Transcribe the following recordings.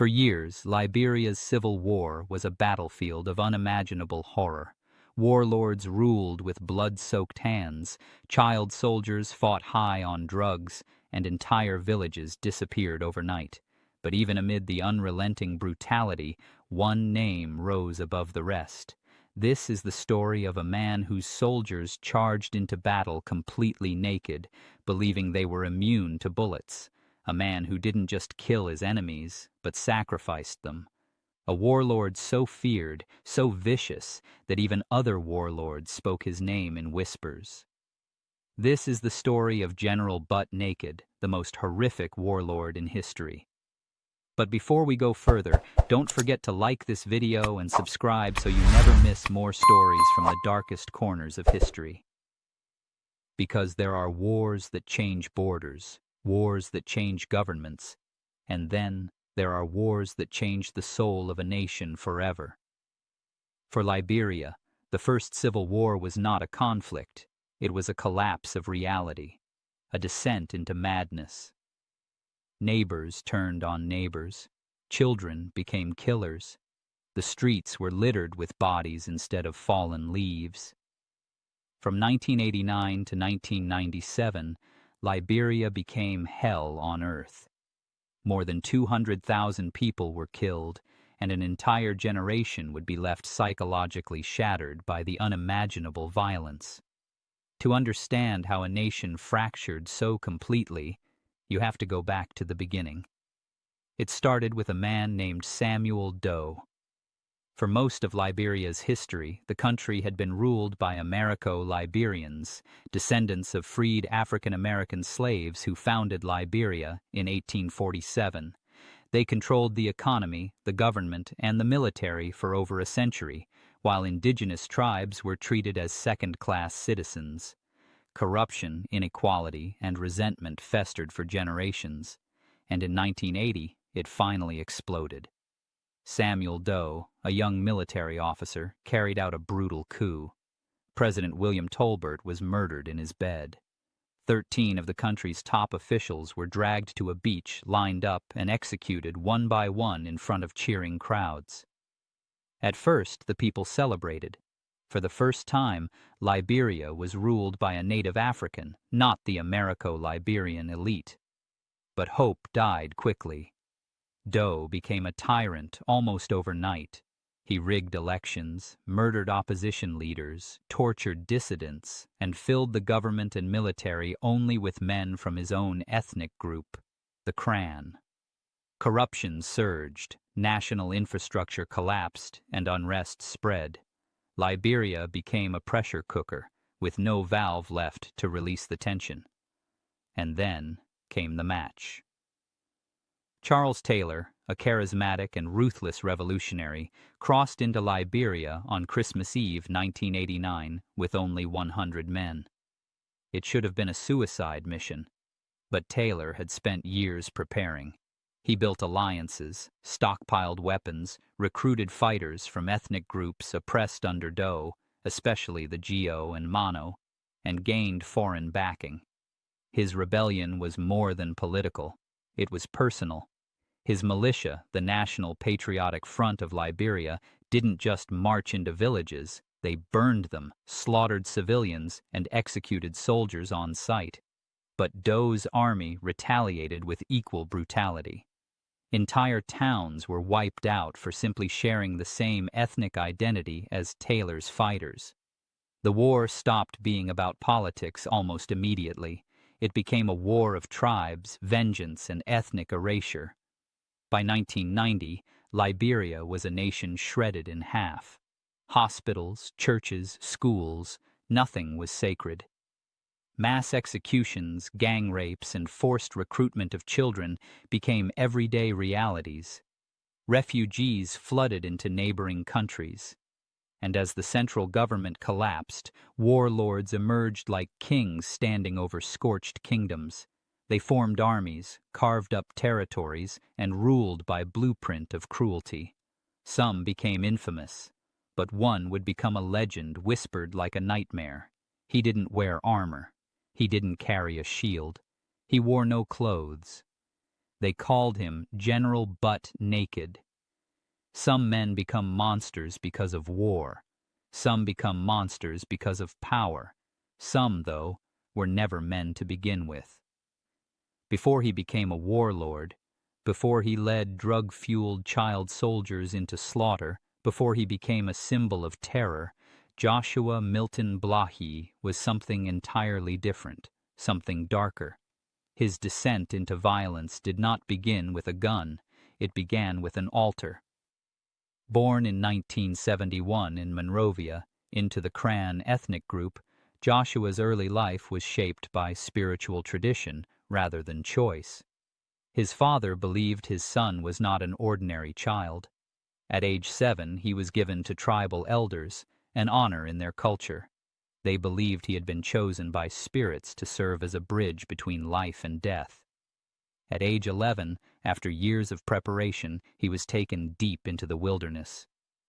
For years, Liberia's civil war was a battlefield of unimaginable horror. Warlords ruled with blood-soaked hands, child soldiers fought high on drugs, and entire villages disappeared overnight. But even amid the unrelenting brutality, one name rose above the rest. This is the story of a man whose soldiers charged into battle completely naked, believing they were immune to bullets. A man who didn't just kill his enemies, but sacrificed them. A warlord so feared, so vicious, that even other warlords spoke his name in whispers. This is the story of General Butt Naked, the most horrific warlord in history. But before we go further, don't forget to like this video and subscribe so you never miss more stories from the darkest corners of history. Because there are wars that change borders, wars that change governments, and then there are wars that change the soul of a nation forever. For Liberia, the first civil war was not a conflict. It was a collapse of reality, a descent into madness. Neighbors turned on neighbors. Children became killers. The streets were littered with bodies instead of fallen leaves. From 1989 to 1997, Liberia became hell on earth. More than 200,000 people were killed, and an entire generation would be left psychologically shattered by the unimaginable violence. To understand how a nation fractured so completely, you have to go back to the beginning. It started with a man named Samuel Doe. For most of Liberia's history, the country had been ruled by Americo-Liberians, descendants of freed African-American slaves who founded Liberia in 1847. They controlled the economy, the government, and the military for over a century, while indigenous tribes were treated as second-class citizens. Corruption, inequality, and resentment festered for generations, and in 1980 it finally exploded. Samuel Doe, a young military officer, carried out a brutal coup. President William Tolbert was murdered in his bed. 13 of the country's top officials were dragged to a beach, lined up, and executed one by one in front of cheering crowds. At first, the people celebrated. For the first time, Liberia was ruled by a native African, not the Americo-Liberian elite. But hope died quickly. Doe became a tyrant almost overnight. He rigged elections, murdered opposition leaders, tortured dissidents, and filled the government and military only with men from his own ethnic group, the Kran. Corruption surged, national infrastructure collapsed, and unrest spread. Liberia became a pressure cooker, with no valve left to release the tension. And then came the match. Charles Taylor, a charismatic and ruthless revolutionary, crossed into Liberia on Christmas Eve 1989 with only 100 men. It should have been a suicide mission, but Taylor had spent years preparing. He built alliances, stockpiled weapons, recruited fighters from ethnic groups oppressed under Doe, especially the Geo and Mono, and gained foreign backing. His rebellion was more than political. It was personal. His militia, the National Patriotic Front of Liberia, didn't just march into villages. They burned them, slaughtered civilians, and executed soldiers on sight. But Doe's army retaliated with equal brutality. Entire towns were wiped out for simply sharing the same ethnic identity as Taylor's fighters. The war stopped being about politics almost immediately. It became a war of tribes, vengeance, and ethnic erasure. By 1990, Liberia was a nation shredded in half. Hospitals, churches, schools, nothing was sacred. Mass executions, gang rapes, and forced recruitment of children became everyday realities. Refugees flooded into neighboring countries. And as the central government collapsed, warlords emerged like kings standing over scorched kingdoms. They formed armies, carved up territories, and ruled by blueprint of cruelty. Some became infamous, but one would become a legend whispered like a nightmare. He didn't wear armor. He didn't carry a shield. He wore no clothes. They called him General Butt Naked. Some men become monsters because of war. Some become monsters because of power. Some, though, were never men to begin with. Before he became a warlord, before he led drug-fueled child soldiers into slaughter, before he became a symbol of terror, Joshua Milton Blahyi was something entirely different, something darker. His descent into violence did not begin with a gun. It began with an altar. Born in 1971 in Monrovia, into the Kran ethnic group, Joshua's early life was shaped by spiritual tradition rather than choice. His father believed his son was not an ordinary child. At age 7, he was given to tribal elders, an honor in their culture. They believed he had been chosen by spirits to serve as a bridge between life and death. At age 11, after years of preparation, he was taken deep into the wilderness.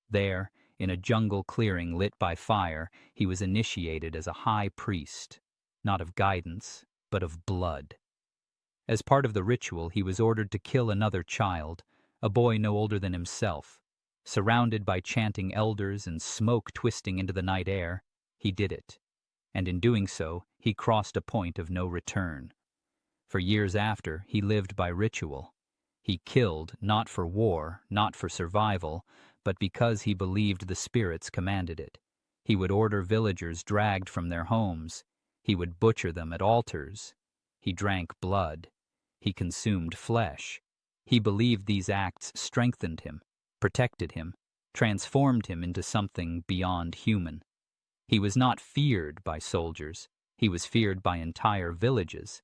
There, in a jungle clearing lit by fire, he was initiated as a high priest, not of guidance, but of blood. As part of the ritual, he was ordered to kill another child, a boy no older than himself. Surrounded by chanting elders and smoke twisting into the night air, he did it. And in doing so, he crossed a point of no return. For years after, he lived by ritual. He killed not for war, not for survival, but because he believed the spirits commanded it. He would order villagers dragged from their homes. He would butcher them at altars. He drank blood. He consumed flesh. He believed these acts strengthened him, protected him, transformed him into something beyond human. He was not feared by soldiers. He was feared by entire villages.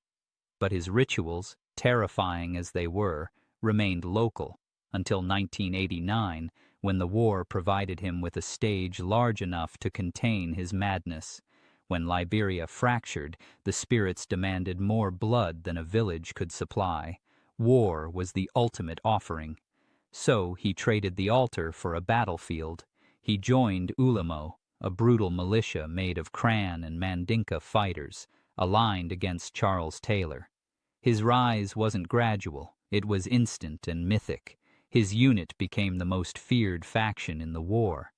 But his rituals, terrifying as they were, remained local until 1989, when the war provided him with a stage large enough to contain his madness. When Liberia fractured, the spirits demanded more blood than a village could supply. War was the ultimate offering. So he traded the altar for a battlefield. He joined Ulamo, a brutal militia made of Kran and Mandinka fighters, aligned against Charles Taylor. His rise wasn't gradual, it was instant and mythic. His unit became the most feared faction in the war.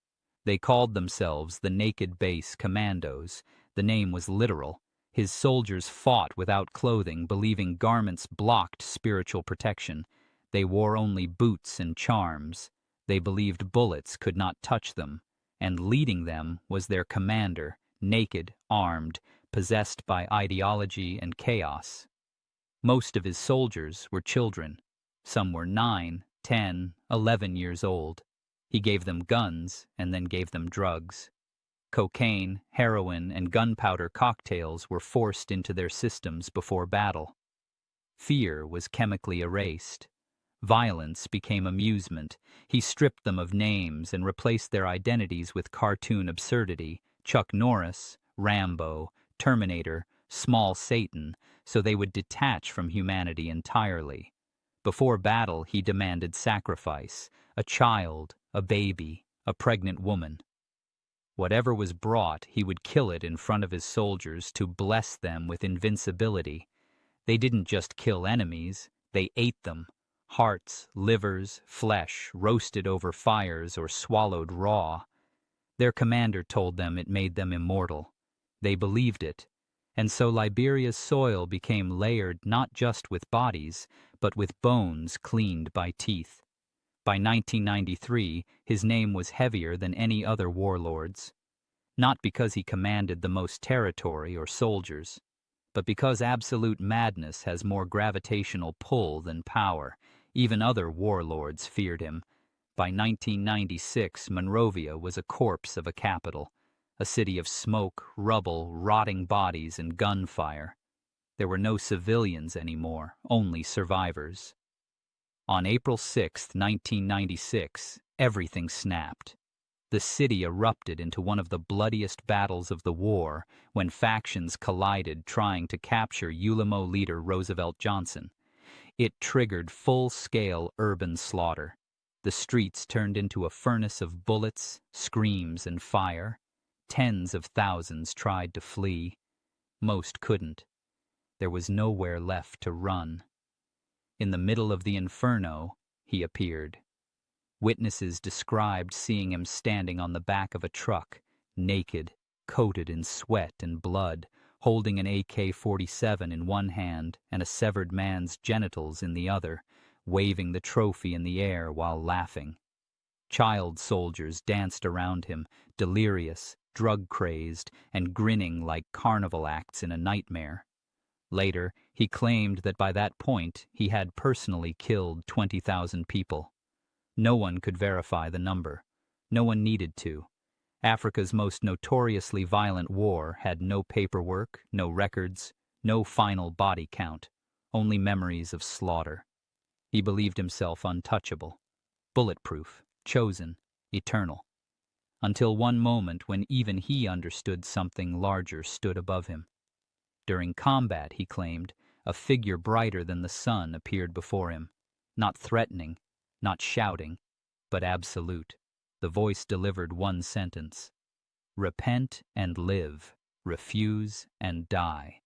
They called themselves the Naked Base Commandos. The name was literal. His soldiers fought without clothing, believing garments blocked spiritual protection. They wore only boots and charms. They believed bullets could not touch them. And leading them was their commander, naked, armed, possessed by ideology and chaos. Most of his soldiers were children. Some were 9, 10, 11 years old. He gave them guns and then gave them drugs. Cocaine, heroin, and gunpowder cocktails were forced into their systems before battle. Fear was chemically erased. Violence became amusement. He stripped them of names and replaced their identities with cartoon absurdity: Chuck Norris, Rambo, Terminator, Small Satan, so they would detach from humanity entirely. Before battle, he demanded sacrifice: a child, a baby, a pregnant woman. Whatever was brought, he would kill it in front of his soldiers to bless them with invincibility. They didn't just kill enemies, they ate them. Hearts, livers, flesh, roasted over fires or swallowed raw. Their commander told them it made them immortal. They believed it. And so Liberia's soil became layered not just with bodies, but with bones cleaned by teeth. By 1993, his name was heavier than any other warlord's. Not because he commanded the most territory or soldiers, but because absolute madness has more gravitational pull than power. Even other warlords feared him. By 1996, Monrovia was a corpse of a capital, a city of smoke, rubble, rotting bodies, and gunfire. There were no civilians anymore, only survivors. On April 6, 1996, everything snapped. The city erupted into one of the bloodiest battles of the war when factions collided trying to capture Ulamo leader Roosevelt Johnson. It triggered full-scale urban slaughter. The streets turned into a furnace of bullets, screams, and fire. Tens of thousands tried to flee. Most couldn't. There was nowhere left to run. In the middle of the inferno, he appeared. Witnesses described seeing him standing on the back of a truck, naked, coated in sweat and blood, holding an AK-47 in one hand and a severed man's genitals in the other, waving the trophy in the air while laughing. Child soldiers danced around him, delirious, drug-crazed, and grinning like carnival acts in a nightmare. Later, he claimed that by that point he had personally killed 20,000 people. No one could verify the number. No one needed to. Africa's most notoriously violent war had no paperwork, no records, no final body count, only memories of slaughter. He believed himself untouchable, bulletproof, chosen, eternal. Until one moment when even he understood something larger stood above him. During combat, he claimed, a figure brighter than the sun appeared before him, not threatening, not shouting, but absolute. The voice delivered one sentence: repent and live, refuse and die.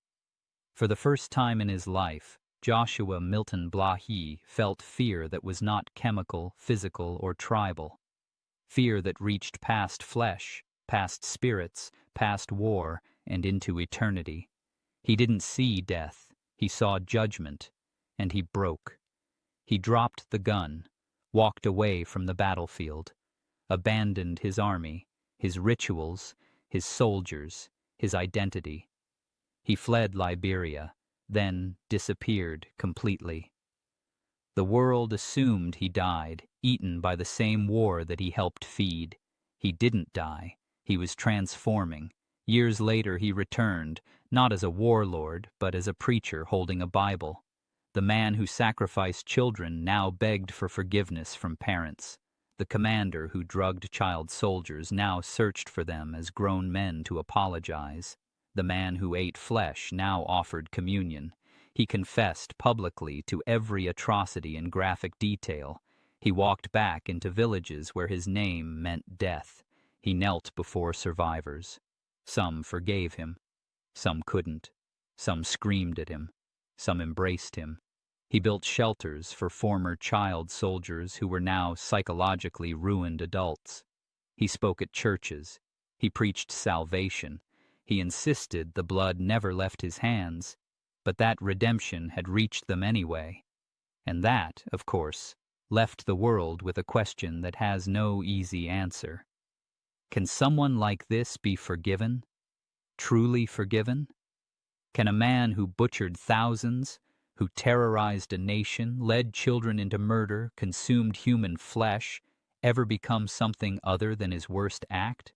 For the first time in his life, Joshua Milton Blahyi felt fear that was not chemical, physical, or tribal. Fear that reached past flesh, past spirits, past war, and into eternity. He didn't see death, he saw judgment, and he broke. He dropped the gun, walked away from the battlefield, abandoned his army, his rituals, his soldiers, his identity. He fled Liberia, then disappeared completely. The world assumed he died, eaten by the same war that he helped feed. He didn't die. He was transforming. Years later he returned, not as a warlord, but as a preacher holding a Bible. The man who sacrificed children now begged for forgiveness from parents. The commander who drugged child soldiers now searched for them as grown men to apologize. The man who ate flesh now offered communion. He confessed publicly to every atrocity in graphic detail. He walked back into villages where his name meant death. He knelt before survivors. Some forgave him. Some couldn't. Some screamed at him. Some embraced him. He built shelters for former child soldiers who were now psychologically ruined adults. He spoke at churches. He preached salvation. He insisted the blood never left his hands, but that redemption had reached them anyway. And that, of course, left the world with a question that has no easy answer. Can someone like this be forgiven? Truly forgiven? Can a man who butchered thousands, who terrorized a nation, led children into murder, consumed human flesh, ever become something other than his worst act?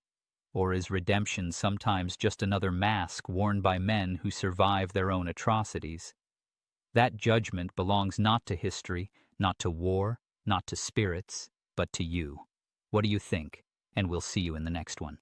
Or is redemption sometimes just another mask worn by men who survive their own atrocities? That judgment belongs not to history, not to war, not to spirits, but to you. What do you think? And we'll see you in the next one.